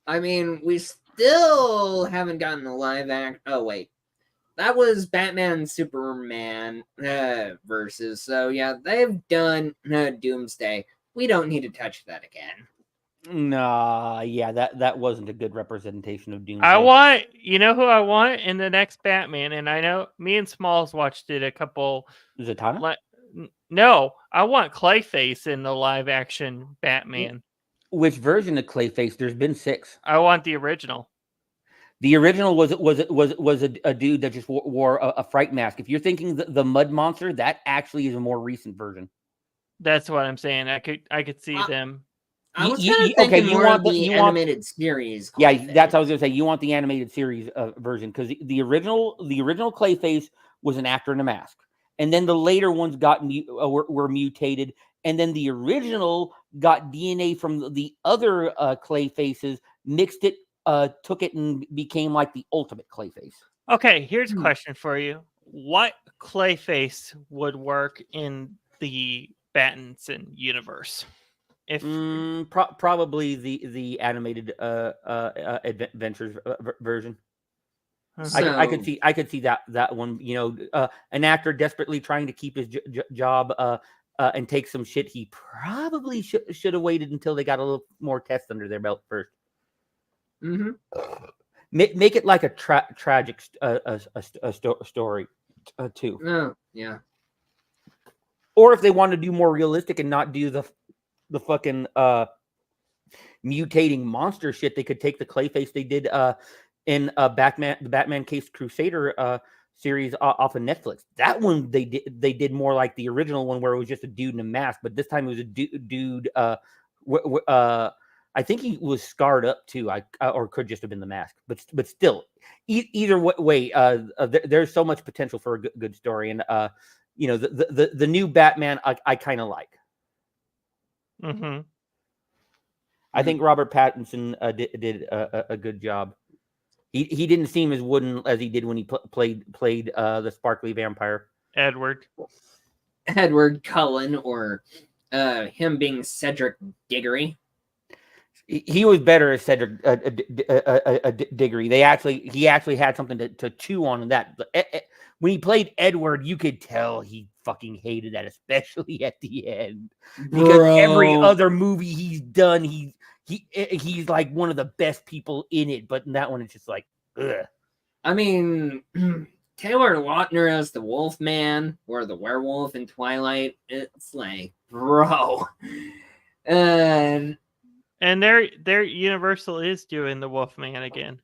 We still haven't gotten a live act. Oh wait, that was Batman and Superman versus. So yeah, they've done Doomsday. We don't need to touch that again. Nah, yeah, that wasn't a good representation of Doomsday. I want, who I want in the next Batman, and I know me and Smalls watched it a couple. Zatanna? No, I want Clayface in the live action Batman. Which version of Clayface? There's been 6. I want the original. The original was a dude that just wore a fright mask. If you're thinking the Mud Monster, that actually is a more recent version. That's what I'm saying. I could see them. I was thinking more of the animated series. Yeah, that's what I was gonna say. You want the animated series version, because the original Clayface was an actor in a mask, and then the later ones were mutated, and then the original got DNA from the other Clayfaces, mixed it, took it, and became like the ultimate Clayface. Okay, here's a question for you. What Clayface would work in the Battinson universe? If Probably the animated adventures version. Uh-huh. I could see that one. An actor desperately trying to keep his job and take some shit. He probably should have waited until they got a little more tests under their belt first. Mm-hmm. Make it like a tragic story too. Oh, yeah. Or if they want to do more realistic and not do the fucking mutating monster shit, they could take the Clayface they did in the Batman Case Crusader series off of Netflix. That one they did more like the original one, where it was just a dude in a mask, but this time it was a dude. I think he was scarred up too. Or could just have been the mask, but still, either way, there's so much potential for a good story, and the new Batman I kind of like. Mm-hmm. I think Robert Pattinson did a good job. He didn't seem as wooden as he did when he played the sparkly vampire. Edward Cullen, or him being Cedric Diggory. He was better as Cedric Diggory. He actually had something to chew on in that. When he played Edward, you could tell he fucking hated that, especially at the end. Because every other movie he's done, he's like one of the best people in it, but in that one it's just like, ugh. I mean, Taylor Lautner as the Wolfman or the werewolf in Twilight, it's like, bro. And their Universal is doing the Wolfman again.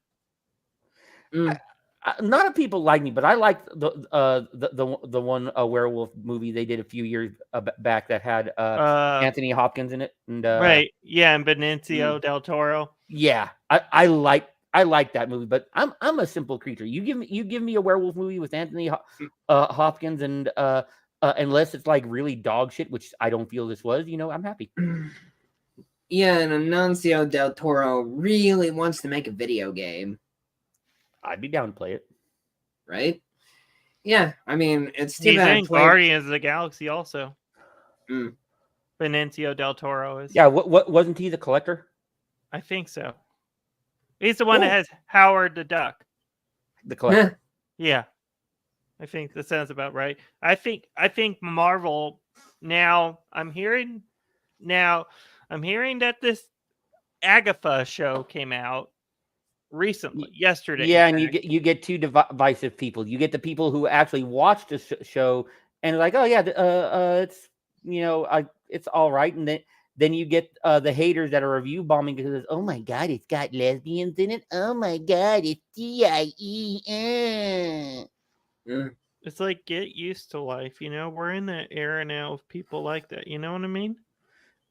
Not a people like me, but I like the one werewolf movie they did a few years back that had Anthony Hopkins in it, and right, yeah, and Benicio del Toro. Yeah, I like that movie, but I'm a simple creature. You give me a werewolf movie with Anthony Hopkins, and unless it's like really dog shit, which I don't feel this was, I'm happy. Yeah, and Benicio del Toro really wants to make a video game. I'd be down to play it. Right? Yeah, I mean, it's too He's bad. in Guardians of the Galaxy also. Benicio del Toro is. Yeah, what wasn't he the collector? I think so. He's the one that has Howard the Duck. The collector. Yeah. I think that sounds about right. I think Marvel now I'm hearing that this Agatha show came out recently, yesterday. Yeah, and you get two divisive people. You get the people who actually watched the show and like, oh yeah, it's it's all right, and then you get the haters that are review bombing because, oh my god, it's got lesbians in it. Oh my god, it's DIE. It's like, get used to life. We're in that era now of people like that. You know what I mean?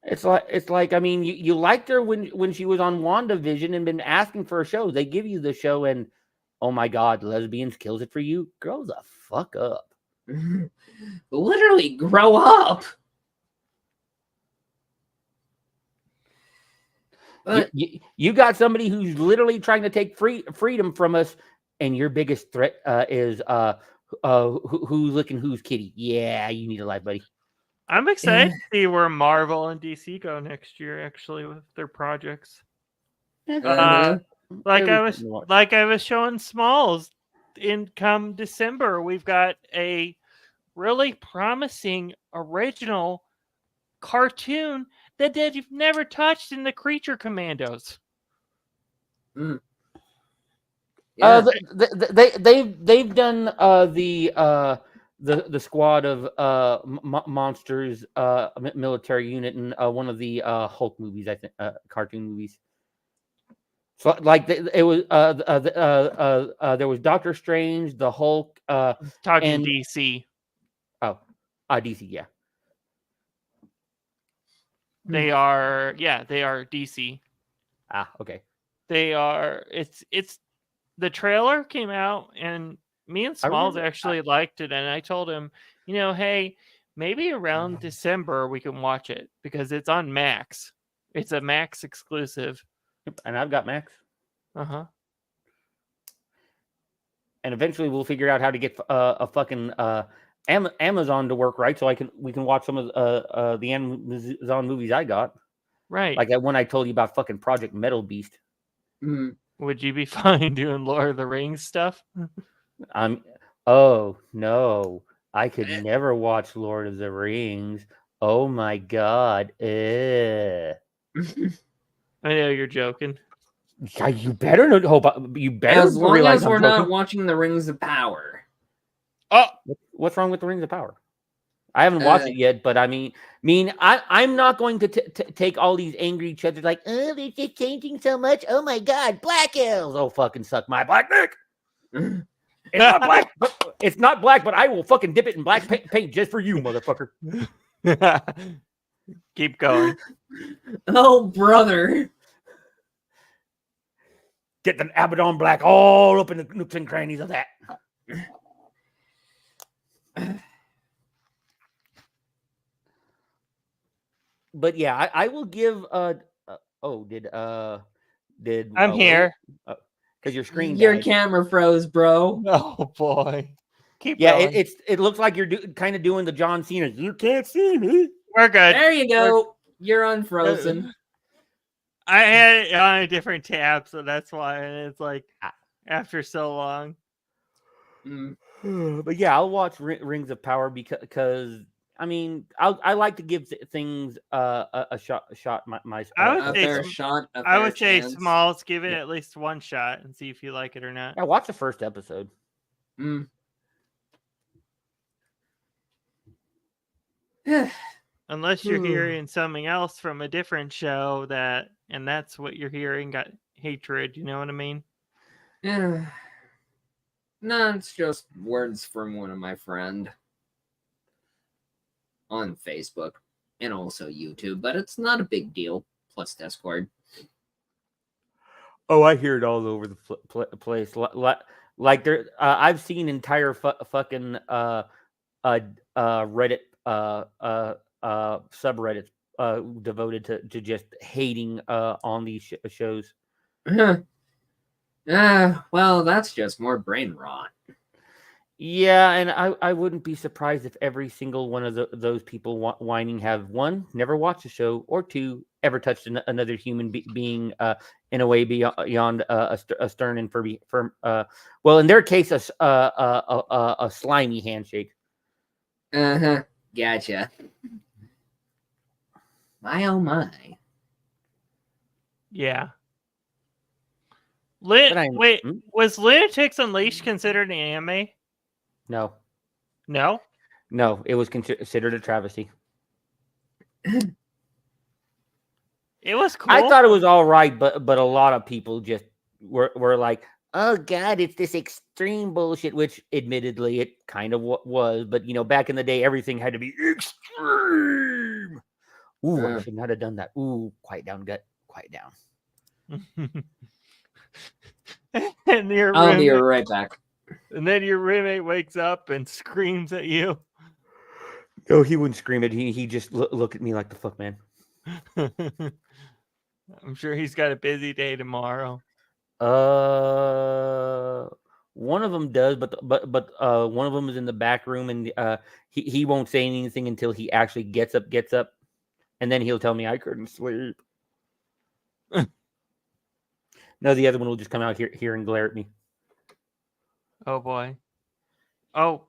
It's like I mean, you liked her when she was on WandaVision and been asking for a show. They give you the show and, oh my god, lesbians kills it for you. Grow the fuck up. Literally grow up. But you got somebody who's literally trying to take freedom from us, and your biggest threat is who's licking whose kitty. Yeah, you need a life, buddy. I'm excited to see where Marvel and DC go next year, actually, with their projects. Like I was showing Smalls, in come December, we've got a really promising original cartoon that they've never touched in the Creature Commandos. yeah. They've done the squad of monsters military unit in one of the Hulk movies, I think, cartoon movies. So like it was there was Doctor Strange, the Hulk, Talking and DC. DC, yeah. They are DC. Okay. They are. It's the trailer came out, and Me and I Smalls remember- actually liked it, and I told him, hey, maybe around December we can watch it because it's on Max. It's a Max exclusive. And I've got Max. Uh-huh. And eventually we'll figure out how to get a fucking Amazon to work right, so we can watch some of the Amazon movies I got. Right. Like that one I told you about, fucking Project Metal Beast. Would you be fine doing Lord of the Rings stuff? Oh no, I could never watch Lord of the Rings. Oh my god. I know you're joking. Yeah, you better not hope. You better As long realize as I'm we're not joking. watching the Rings of Power. Oh, What's wrong with the Rings of Power? I haven't watched it yet, but I'm not going to take all these angry cheddars like, oh, they're just changing so much. Oh my god, black elves. Oh, fucking suck my black dick. It's not black, but I will fucking dip it in black paint just for you, motherfucker. keep going. Oh, brother. Get the Abaddon black all up in the nooks and crannies of that. But yeah, I will give. Did I'm here. Because your screen Your died. camera froze, bro. Oh boy. Keep Yeah, going. it looks like you're kind of doing the John Cena. You can't see me. We're good. There you go. You're unfrozen. I had it on a different tab, so that's why. And it's like after so long. Mm. But yeah, I'll watch Rings of Power because I like to give things a shot. I would A say fair shot. A I fair would say chance. Smalls, give it Yeah. at least one shot and see if you like it or not. I watched the first episode. Mm. Unless you're hearing something else from a different show and that's what you're hearing, got hatred, you know what I mean? Yeah. No, it's just words from one of my friend on Facebook and also YouTube, but it's not a big deal. Plus Discord. Oh, I hear it all over the place. Like there, I've seen entire fucking Reddit subreddits devoted to just hating on these shows. Well, that's just more brain rot. Yeah, and I wouldn't be surprised if every single one of those people whining have, one, never watched the show, or two, ever touched another human being in a way beyond a stern and firm. Well, in their case, a slimy handshake. Gotcha. My oh my. Yeah. But was Lunatics Unleashed considered an anime? No, No? it was considered a travesty. It was cool. I thought it was all right, but a lot of people just were like, "Oh God, it's this extreme bullshit," which, admittedly, it kind of was. But back in the day, everything had to be extreme. Ooh, I should not have done that. Ooh, quiet down, gut, quiet down. And I'll be right back. And then your roommate wakes up and screams at you. No, he wouldn't scream it. He just look at me like, the fuck, man. I'm sure he's got a busy day tomorrow. One of them does, but one of them is in the back room, and he won't say anything until he actually gets up, and then he'll tell me I couldn't sleep. No, the other one will just come out here and glare at me. Oh boy. Oh,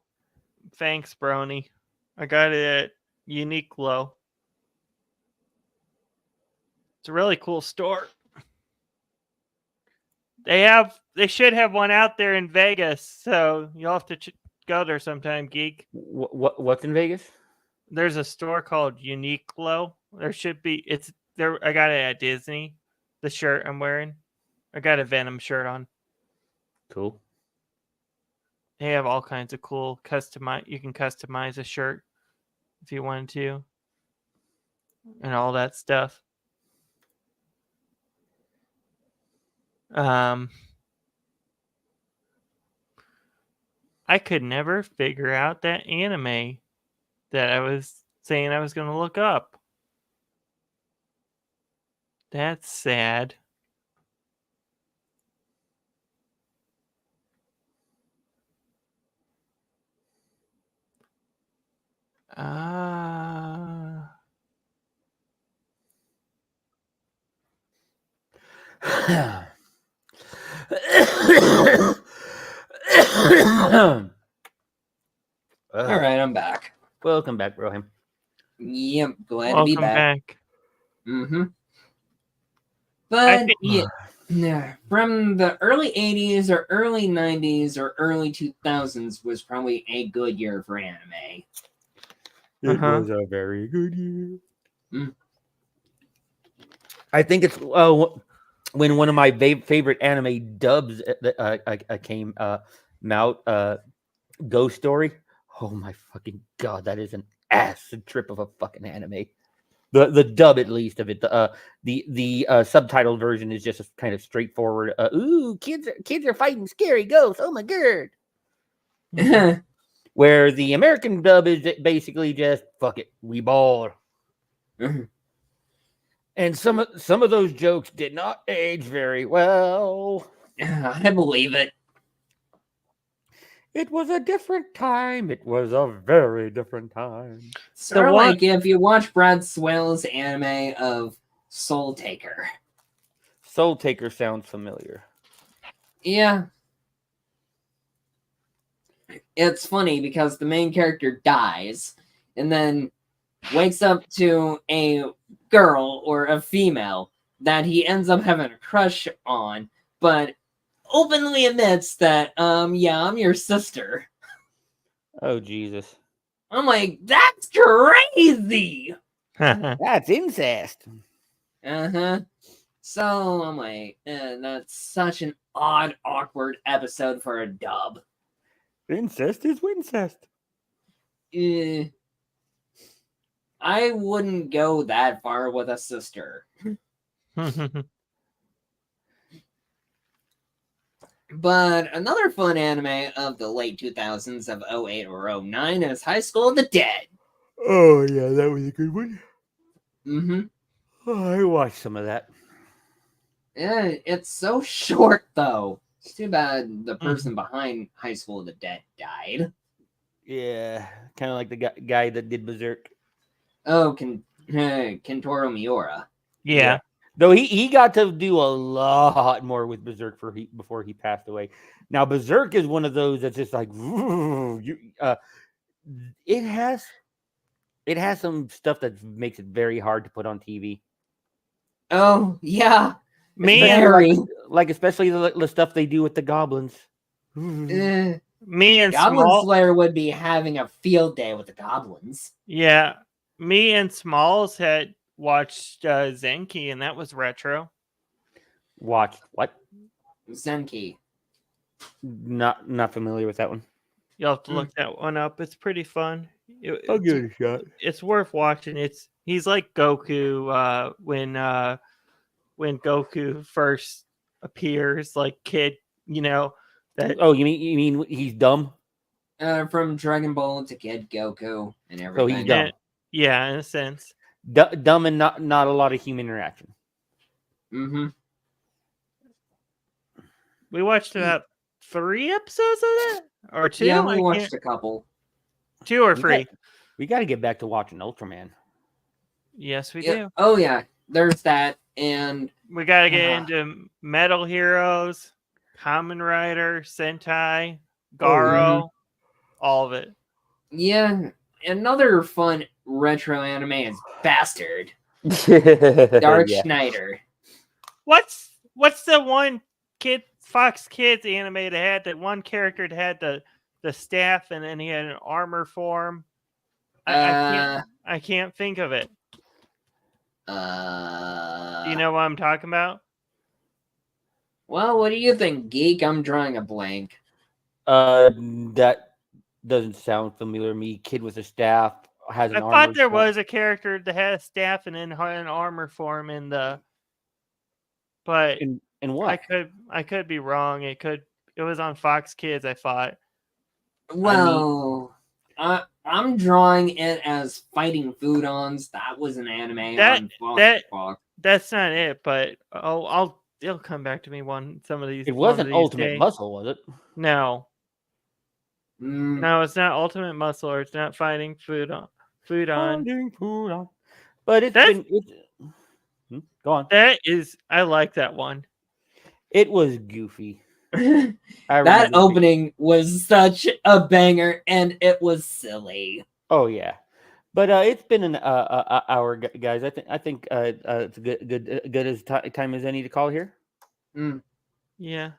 thanks, Brony. I got it at Uniqlo. It's a really cool store. They should have one out there in Vegas, so you'll have to go there sometime, Geek. What's in Vegas? There's a store called Uniqlo. There should be. It's there. I got it at Disney. The shirt I'm wearing. I got a Venom shirt on. Cool. They have all kinds of cool customize. You can customize a shirt if you wanted to, and all that stuff. I could never figure out that anime that I was saying I was going to look up. That's sad. Ah. All right, I'm back. Welcome back, Broham. Yep, glad to be Welcome back. Mm-hmm. I But think- yeah, from the early 80s or early 90s or early 2000s was probably a good year for anime. It was a very good year. Mm. I think it's when one of my favorite anime dubs came out, Ghost Story. Oh my fucking god, that is an acid trip of a fucking anime. The dub, at least, of it. The subtitled version is just a kind of straightforward. Ooh, kids are fighting scary ghosts. Oh my god. Where the American dub is basically just fuck it, we ball. And some of those jokes did not age very well. I believe it. It was a different time. It was a very different time. Sort of one- like if you watch Brad Swell's anime of Soul Taker. Soul Taker sounds familiar. Yeah. It's funny because the main character dies and then wakes up to a girl or a female that he ends up having a crush on, but openly admits that, yeah, I'm your sister. Oh Jesus, I'm like, that's crazy. that's incest. Uh-huh. So I'm like, that's such an odd, awkward episode for a dub. Incest is wincest. I wouldn't go that far with a sister. But another fun anime of the late 2000s of 08 or 09 is High School of the Dead. Oh yeah, that was a good one. Mm-hmm. Oh, I watched some of that. Yeah, it's so short though. It's too bad the person behind High School of the Dead died. Yeah, kind of like the guy that did Berserk. Oh, Kentaro Miura. yeah. Though he got to do a lot more with Berserk before he passed away. Now Berserk is one of those that's just like it has some stuff that makes it very hard to put on TV. Oh, yeah. Me Very. Especially the stuff they do with the goblins. Eh, Me and Goblin Small. Slayer would be having a field day with the goblins. Yeah. Me and Smalls had watched Zenki, and that was retro. Watched what? Zenki. Not familiar with that one. You'll have to look that one up. It's pretty fun. I'll give it a shot. It's worth watching. He's like Goku when Goku first appears, like kid, that. Oh, you mean he's dumb? From Dragon Ball to Kid Goku and So everything. he's dumb. Yeah, in a sense. Dumb and not a lot of human interaction. Mm-hmm. We watched about 3 episodes of that, or 2. Yeah, we I watched can't- a couple. 2 or 3. We got to get back to watching Ultraman. Yes, we Yeah. do. Oh yeah, there's that, and We got to get into Metal Heroes, Kamen Rider, Sentai, Garo, all of it. yeah, another fun retro anime is Bastard. Dark Dark Schneider. What's the one Fox Kids anime that had that one character that had the staff and then he had an armor form? I can't think of it. Do you know what I'm talking about? Well, what do you think, Geek? I'm drawing a blank. That doesn't sound familiar to me. Kid with a staff has an I armor. thought there was a character that had a staff and then had an armor form in the. But And what? I could be wrong. It was on Fox Kids. I thought. Well, I'm drawing it as Fighting Foodons. That was an anime on Fox. That's not it, but it'll come back to me some of these. It one of wasn't these Ultimate days. Muscle, was it? No, Mm, no, it's not Ultimate Muscle, or it's not Fighting Foodon. Finding Foodon. But go on. I like that one. It was goofy. that remember opening was such a banger, and it was silly. Oh yeah, but it's been an hour, guys. I think it's good as time as any to call here. Mm, Yeah.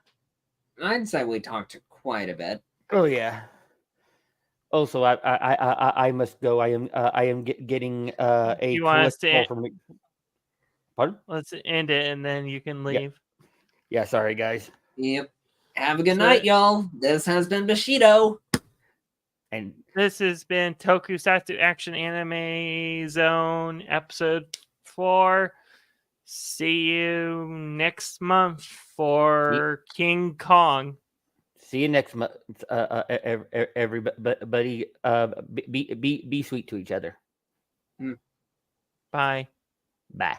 I'd say we talked quite a bit. Oh yeah. Also, I must go. I am getting a You want us collect to call from. Pardon? let's end it and then you can leave. Yeah. Sorry, guys. Yep. Have a good So- night, y'all. This has been Bushido. And This has been Tokusatsu Action Anime Zone episode 4. See you next month for King Kong. see you next month, everybody. Be sweet to each other. Bye. Bye.